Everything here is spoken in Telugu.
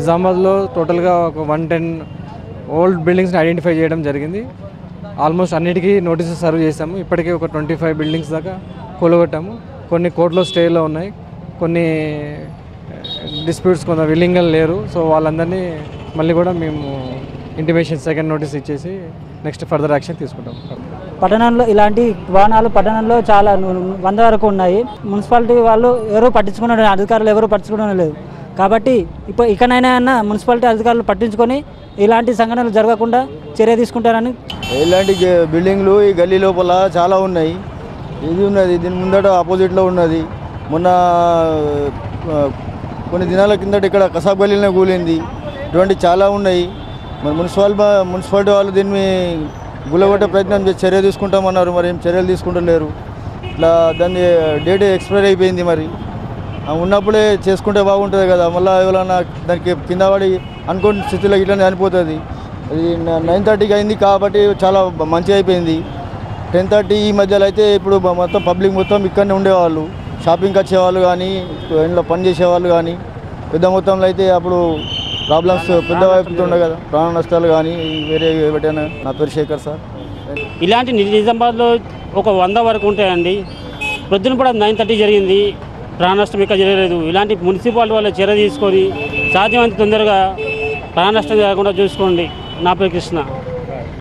నిజామాబాద్లో టోటల్గా ఒక 110 ఓల్డ్ బిల్డింగ్స్ని ఐడెంటిఫై చేయడం జరిగింది. ఆల్మోస్ట్ అన్నిటికీ నోటీసెస్ సర్వ్ చేసాము. ఇప్పటికీ ఒక 25 బిల్డింగ్స్ దాకా కూలగొట్టాము. కొన్ని కోర్టులో స్టేలో ఉన్నాయి, కొన్ని డిస్ప్యూట్స్ కొంత విల్లింగ్గా లేరు. సో వాళ్ళందరినీ మళ్ళీ కూడా మేము ఇంటిమేషన్ సెకండ్ నోటీస్ ఇచ్చేసి నెక్స్ట్ ఫర్దర్ యాక్షన్ తీసుకుంటాం. పట్టణంలో ఇలాంటి వాహనాలు పట్టణంలో చాలా 100 వరకు ఉన్నాయి. మున్సిపాలిటీ వాళ్ళు ఎవరు పట్టించుకునే అధికారులు ఎవరు పట్టించుకోవడం లేదు. కాబట్టి ఇప్పుడు ఇకనైనా మున్సిపాలిటీ అధికారులు పట్టించుకొని ఇలాంటి సంఘటనలు జరగకుండా చర్య తీసుకుంటారని. ఇలాంటి బిల్డింగ్లు ఈ గల్లీ లోపల చాలా ఉన్నాయి. ఇది ఉన్నది, దీని ముందట ఆపోజిట్లో ఉన్నది. మొన్న కొన్ని దినాల కిందట ఇక్కడ కసాబ్ గల్లీనే కూలింది. ఇటువంటి చాలా ఉన్నాయి. మరి మున్సిపాలిటీ వాళ్ళు దీన్ని గుల్లగొట్టే ప్రయత్నం చేసి చర్య తీసుకుంటామన్నారు. మరి ఏం చర్యలు తీసుకుంటలేరు. ఇట్లా దాన్ని డేట్ ఎక్స్పైర్ అయిపోయింది. మరి ఉన్నప్పుడే చేసుకుంటే బాగుంటుంది కదా. మళ్ళీ ఎవరైనా దానికి కింద పడి అనుకోని స్థితిలో ఇట్లా చనిపోతుంది. అది 9:30కి అయింది కాబట్టి చాలా మంచిగా అయిపోయింది. 10:30 ఈ మధ్యలో అయితే ఇప్పుడు మొత్తం పబ్లిక్ మొత్తం ఇక్కడనే ఉండేవాళ్ళు, షాపింగ్కి వచ్చేవాళ్ళు కానీ, ఇంట్లో పని చేసేవాళ్ళు కానీ. పెద్ద మొత్తంలో అయితే అప్పుడు ప్రాబ్లమ్స్ పెద్ద వైపుతో ఉండే కదా, ప్రాణ నష్టాలు కానీ వేరే ఏమిటైనా. నా పేరు శేఖర్ సార్. ఇలాంటి నిజామాబాద్లో ఒక 100 వరకు ఉంటాయండి. ప్రొద్దున కూడా 9:30 జరిగింది. ప్రాణ నష్టం ఇక్కడ జరగలేదు. ఇలాంటి మున్సిపాలిటీ వాళ్ళు చర్య తీసుకొని సాధ్యమైనంత తొందరగా ప్రాణ నష్టం జరగకుండా చూసుకోండి. నా పేరు కృష్ణ.